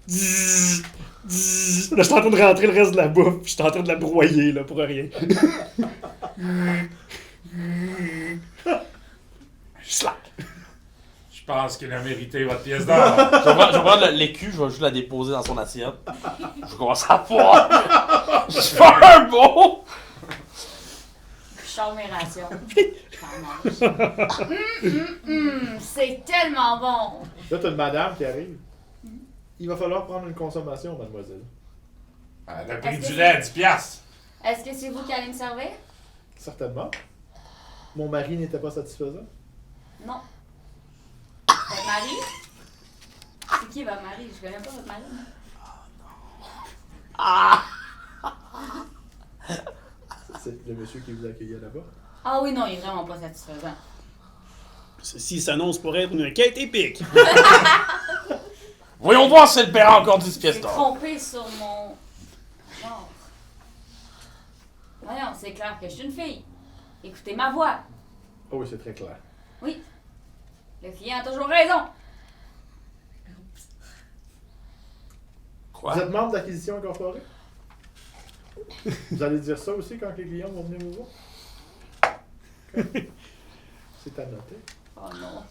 Là, je suis en train de rentrer le reste de la bouffe, puis je suis en train de la broyer là, pour rien. Slack. Je pense qu'il a mérité votre pièce d'or. Je vais prendre l'écu, je vais juste la déposer dans son assiette. Je commence à voir. Je fais un bon. Je sors mes rations. J'en mange. C'est tellement bon. Là, t'as une madame qui arrive. Il va falloir prendre une consommation, mademoiselle. Le prix du lait à 10 piastres. Est-ce que c'est vous qui allez me servir? Certainement. Mon mari n'était pas satisfaisant. Non. Votre mari? C'est qui votre mari? Je connais pas votre mari. C'est le monsieur qui vous accueillait là-bas. Ah oui, non, il est vraiment pas satisfaisant. Ceci s'annonce pour être une quête épique. Voyons voir si elle paiera encore 10 J'ai pièces d'or. trompé sur mon genre. Voyons, c'est clair que je suis une fille. Écoutez ma voix. Oh oui, c'est très clair. Oui. Le client a toujours raison. Quoi? Vous êtes membre d'Acquisition Incorporée? Vous allez dire ça aussi quand les clients vont venir vous voir? C'est à noter. Oh non.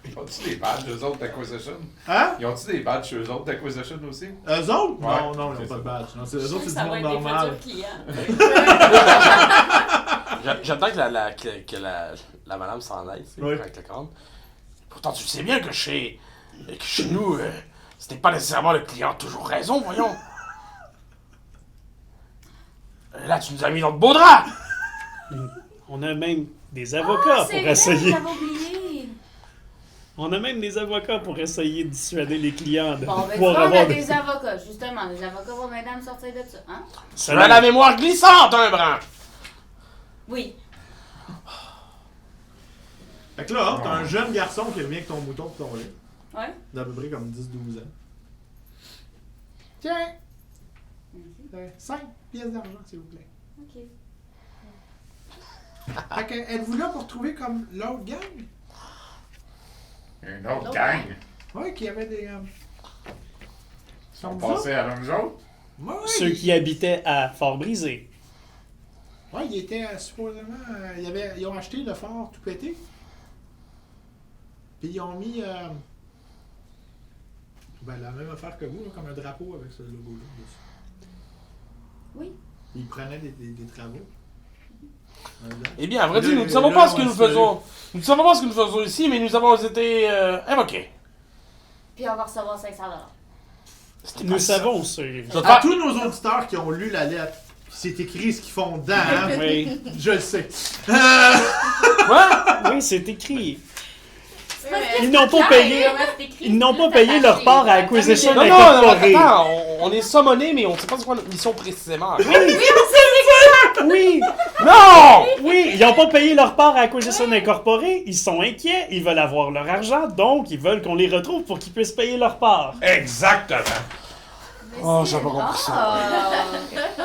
Ils ont-tu des badges, eux autres, d'Acquisition? Hein? Ils ont-tu des badges, eux autres, d'Acquisition aussi? Eux autres? Ouais, Non, non, ils c'est n'ont pas ça. de badge. Non, eux autres, c'est Ça du va monde être des normal. futurs clients. J'attends que la madame s'en aille, tu sais, Oui. avec le crâne. Pourtant, tu sais bien que chez nous, c'était pas nécessairement le client a toujours raison, voyons. Là, tu nous as mis dans de beaux draps. On a même des avocats C'est pour vrai, essayer. j'avais oublié. On a même des avocats pour essayer de dissuader les clients de Bon, ben, tu pouvoir vois, on avoir a des avocats, justement. Les avocats vont m'aider à me sortir de ça, hein? Tu as la mémoire glissante, un brin. Oui. Fait que là, t'as un jeune garçon qui revient avec ton mouton pour ton lait. Ouais. D'à peu près comme 10-12 ans. Tiens! 5 pièces d'argent, s'il vous plaît. OK. Fait que, êtes-vous là pour trouver comme l'autre gang? Une autre gang. Ouais, qui avait des... Ils sont passés à nous autres. Ouais, Ceux qui habitaient à Fort-Brisé. ouais, ils étaient supposément... ils ont acheté le fort tout pété. Puis ils ont mis... ben, la même affaire que vous, là, comme un drapeau avec ce logo-là dessus. Oui. Ils prenaient des travaux. Eh bien, à vrai dire, nous ne Là, savons là, pas ce on que nous se- faisons. Nous ne savons pas ce que nous faisons ici, mais nous avons été invoqués. Puis on va recevoir 500 $. C'était Nous pas ça. savons ce. Je vais te À faire- tous nos auditeurs qui ont lu la lettre, c'est écrit ce qu'ils font dedans, hein? Oui, Je le sais. Quoi? oui, c'est écrit. C'est parce que Ils n'ont pas c'est payé. clair, c'est écrit, Ils n'ont pas tout payé leur attaché. part à Acquisition Non, Incorporée. attends, on est summoné, mais on ne sait pas c'est quoi notre mission précisément. Oui, Non! oui, ils n'ont pas payé leur part à Acquisition Incorporée. Ils sont inquiets, ils veulent avoir leur argent, donc ils veulent qu'on les retrouve pour qu'ils puissent payer leur part. Exactement. Mais Oh, c'est- j'ai pas compris ça. Ah.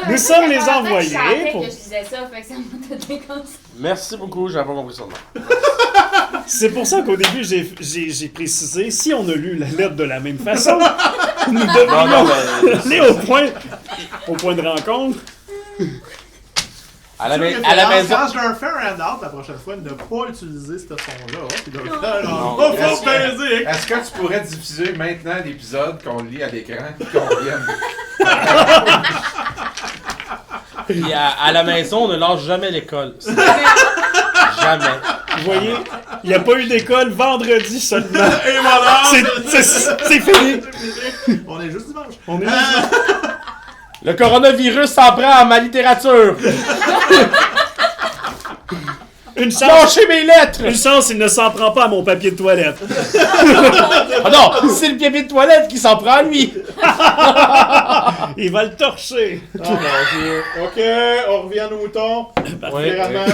Nous sommes les Je pensais envoyés que je chantais pour- que je disais ça, fait que ça m'a tout déconcentré. Merci beaucoup, j'avais pas compris ça. Non. C'est pour ça qu'au début, j'ai précisé, si on a lu la lettre de la même façon, nous Non, devrions non, mais... aller au point de rencontre. À la Sûr que maison... Quand je leur fais un handout la prochaine fois, ne pas utiliser ce son-là. Puis de le faire Non. en Est-ce faux que- basic. Est-ce que tu pourrais diffuser maintenant l'épisode qu'on lit à l'écran et qu'on vienne? Puis à la maison, on ne lâche jamais l'école. Jamais. Vous voyez, il n'y a pas eu d'école vendredi seulement. Et voilà! C'est fini. On est juste dimanche. On est Le coronavirus s'en prend à ma littérature. une chance. Lâchez mes lettres! Une chance, il ne s'en prend pas à mon papier de toilette. Ah non, c'est le papier de toilette qui s'en prend à lui. Il va le torcher. Oh mon Dieu. Ok, on revient à nos moutons. Ouais. Généralement.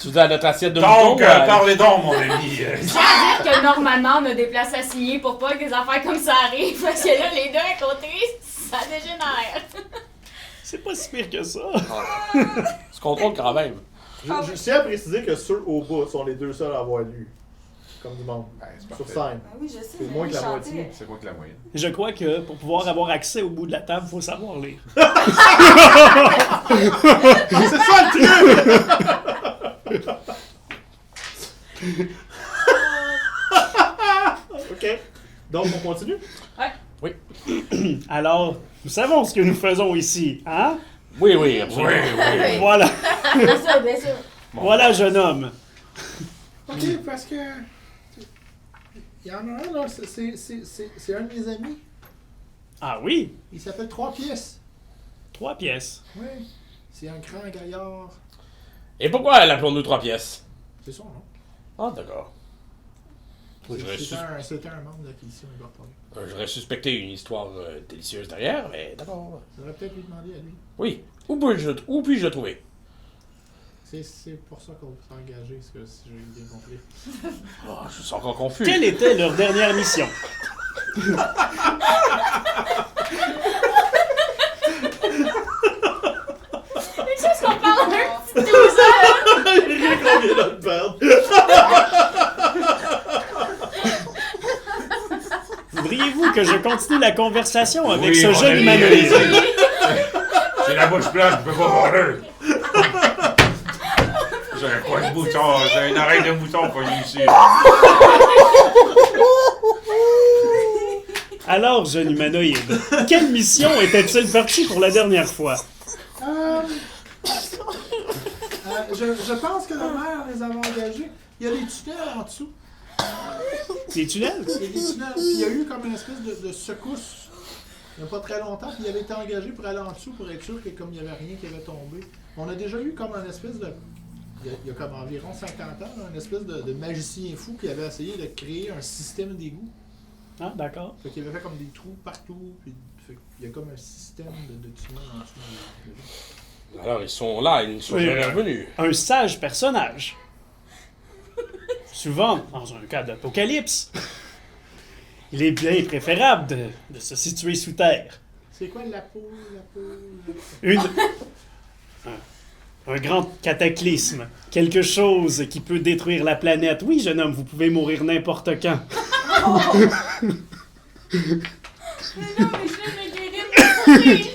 Tu veux dire à notre assiette de mouton? Donc, parlez donc, mon ami. Je tiens à dire que normalement, on a des places assignées pour pas que des affaires comme ça arrivent. Parce que là, les deux à côté, ça dégénère. C'est pas si pire que ça. Tu contrôles quand même. Je tiens à préciser que ceux au bout sont les deux seuls à avoir lu. Comme du monde. Ben, c'est Sur parfait. scène. Ah oui, je sais. C'est moins que la chanter. moitié. C'est quoi que la moyenne? Je crois que pour pouvoir avoir accès au bout de la table, il faut savoir lire. C'est ça le truc! Ok. Donc, on continue? Alors, nous savons ce que nous faisons ici, hein? Oui, oui, absolument. Oui. Voilà. Bien sûr, bien sûr. Voilà, jeune homme. Ok, parce que. Il y en a un, là, c'est un de mes amis. Ah oui, Il s'appelle 3 pièces. 3 pièces. Oui. C'est un grand gaillard. Et pourquoi l'appelons-nous 3 pièces? C'est son nom. Ah, d'accord. Oui, C'était un membre de l'acquisition incorporée. J'aurais suspecté une histoire délicieuse derrière, mais d'accord. J'aurais peut-être lui demander à lui. Oui. Où puis-je le trouver? C'est pour ça qu'on s'est engagé, si j'ai bien compris. Oh, je suis encore confus. Quelle était leur dernière mission? C'est juste qu'on parle d'un petit 12 ans. J'ai rien qu'on vient de le perdre. Voudriez-vous que je continue la conversation avec Oui, ce mon jeune ami, humanoïde? J'ai la bouche pleine, je peux pas parler. J'ai un coin de mouton, j'ai une oreille de mouton pognée ici. Alors, jeune humanoïde, quelle mission était-il parti pour la dernière fois? Je pense que le maire les avait engagés. Il y a des tunnels en dessous. Des tunnels? Il y a des tunnels. Puis il y a eu comme une espèce de secousse. Il n'y a pas très longtemps. Puis il avait été engagé pour aller en dessous pour être sûr que comme il n'y avait rien qui avait tombé. On a déjà eu comme une espèce de... Il y a comme environ 50 ans, là, une espèce de magicien fou qui avait essayé de créer un système d'égout. Ah, d'accord. Fait qu'il avait fait comme des trous partout. Puis fait qu'il y a comme un système de tunnels en dessous. Alors, ils sont là, ils ne sont Oui, jamais revenus. Un sage personnage. Souvent, dans un cas d'apocalypse, il est bien préférable de se situer sous terre. C'est quoi la peau? Un grand cataclysme. Quelque chose qui peut détruire la planète. Oui, jeune homme, vous pouvez mourir n'importe quand. Mais non, mais je vais me guérir.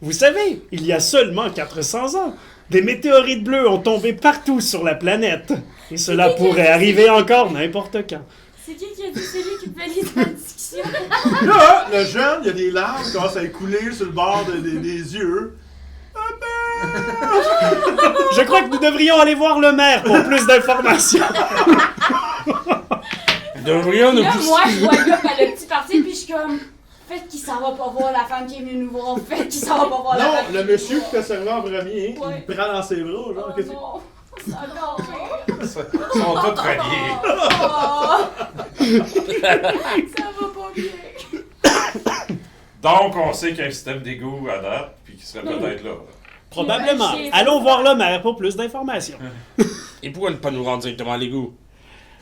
Vous savez, il y a seulement 400 ans, des météorites bleues ont tombé partout sur la planète. Et cela pourrait arriver encore n'importe quand. C'est qui a dit c'est lui qui valide la discussion? Là, le jeune, il y a des larmes qui commencent à écouler sur le bord des yeux. Je crois que nous devrions aller voir le maire pour plus d'informations. Nous devrions nous Là, pousser. moi, je vois le gars à le petit parti, puis je suis comme... Faites qu'il s'en va pas voir la femme qui est venue nous voir. Faites qu'il s'en va pas voir la Non, femme. le monsieur qui t'a servi en premier, Ouais. il prend dans ses bras, genre, Oh qu'est-ce que non, c'est encore pire. Ils sont tous reliés. Oh, ça va pas bien. Donc, on sait qu'il y a un système d'égout à date, puis qu'il serait peut-être là. Probablement. Allons voir le maire pour plus d'informations. Et pourquoi ne pas nous rendre directement à l'égout?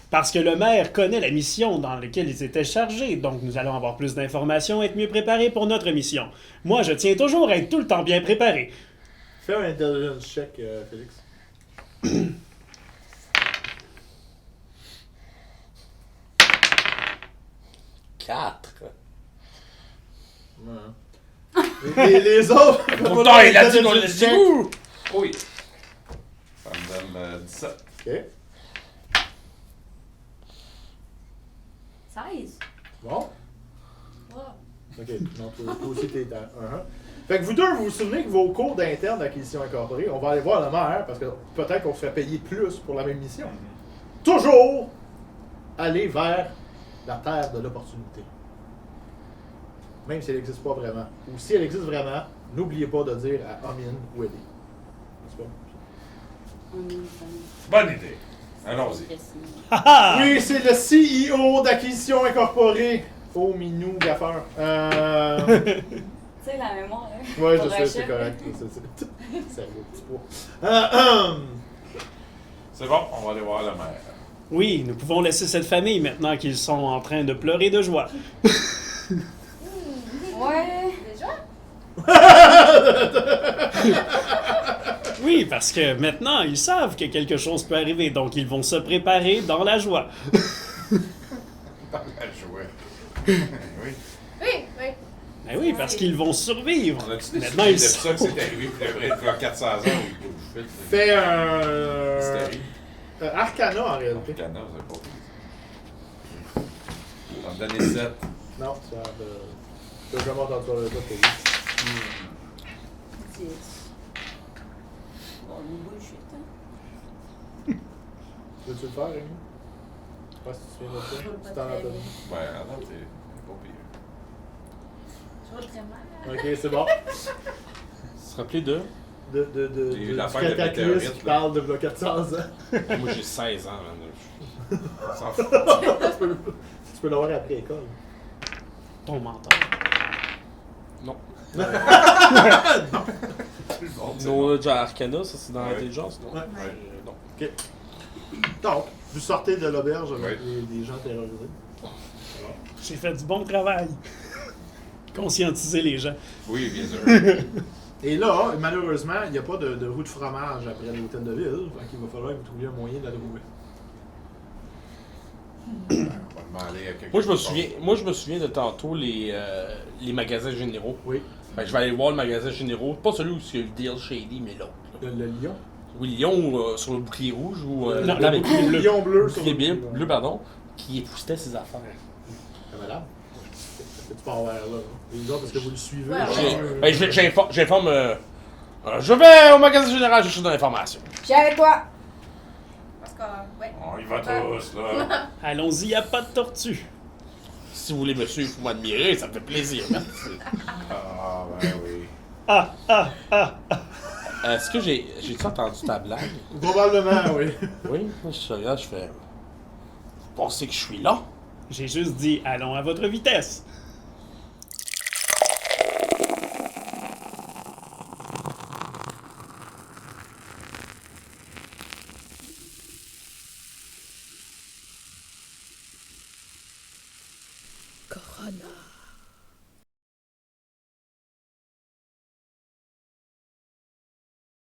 Parce que le maire connaît la mission dans laquelle ils étaient chargés, donc nous allons avoir plus d'informations et être mieux préparés pour notre mission. Moi, je tiens toujours à être tout le temps bien préparé. Fais un intelligence check, Félix. Quatre. Ouais. Les autres... Pourtant, il a dit qu'on laisse l'égout! Oui. Ça me donne 17. Ok. 16. Bon. Wow. Ok, donc toi aussi t'es à 1. Fait que vous deux, vous vous souvenez que vos cours d'interne d'acquisition incorporée, on va aller voir le maire, parce que peut-être qu'on se fait payer plus pour la même mission. Toujours aller vers la terre de l'opportunité. Même si elle n'existe pas vraiment. Ou si elle existe vraiment, n'oubliez pas de dire à Amin où elle est. N'est-ce pas? Bonne idée. Allons-y. Haha! Oui, c'est le CEO d'Acquisition Incorporée. Oh, Minou Gaffeur. C'est ressortir la mémoire. Hein, Ouais, je pour sais, c'est Rachel. correct. C'est un beau petit poids. C'est bon, on va aller voir la mère. Oui, nous pouvons laisser cette famille maintenant qu'ils sont en train de pleurer de joie. Ouais. Déjà? Oui, parce que maintenant, ils savent que quelque chose peut arriver, donc ils vont se préparer dans la joie. Dans la joie. Oui. Oui, oui. Ben oui, parce qu'ils vont survivre. On a-tu Maintenant, décidé ils de ça que sont... c'est arrivé pour le vrai de 400 ans ou bullshit? Fais un. C'était Arcana en réalité. Cana, vous avez pas oublié ça. On va me donner 7. Non, ça. Je vais jamais entendre parler de ça pour lui. 10. Bon, nous bullshit, hein. Veux-tu le faire, Rémi? Je sais pas si tu te souviens de ça. Je roule pas Tu t'en as très donné. bien. Ouais, non, t'es pas pire. Je roule très mal. Ok, c'est bon. Se rappeler de. J'ai eu l'affaire de Cataclysme météorite, qui là. parle de 400 ans. Moi, j'ai 16 ans. Man. On s'en fout. Tu peux l'avoir après école. Ton mentor. Non. Tout le monde, c'est bon. Knowledge à Arcana, ça c'est dans Ouais. l'intelligence, non? Ouais. Non. Donc, vous sortez de l'auberge avec Ouais. des gens terrorisés. J'ai fait du bon travail. Conscientiser les gens. Oui, bien sûr. Et là, malheureusement, il n'y a pas de roue de fromage après l'hôtel de ville. Fait qu'il va falloir que vous trouviez un moyen de la trouver. On va demander à quelqu'un. Moi, je me souviens de tantôt les magasins généraux. Oui. Fait que je vais aller voir le magasin généraux. Pas celui où il y a eu le deal shady, mais l'autre. là. Le lion. Oui, Lyon sur le bouclier rouge ou Non, blanc avec le Le lion bleu sur bouclier le bleu, pardon, qui époustait ses affaires. Ah, madame. Tu pars vers là. Les autres, parce que vous le suivez. Ouais, J'informe. Je vais au magasin général chercher de l'information. Je suis avec toi. Parce que, ouais. On y va tous, là. Allons-y, y a pas de tortue. Si vous voulez me suivre pour m'admirer, ça me fait plaisir. Merci. Ah, ben oui. Ah, ah, ah. Est-ce que j'ai-tu entendu ta blague? Probablement, oui. Oui, je regarde, je fais. Vous pensez que je suis là? J'ai juste dit, allons à votre vitesse. Corona.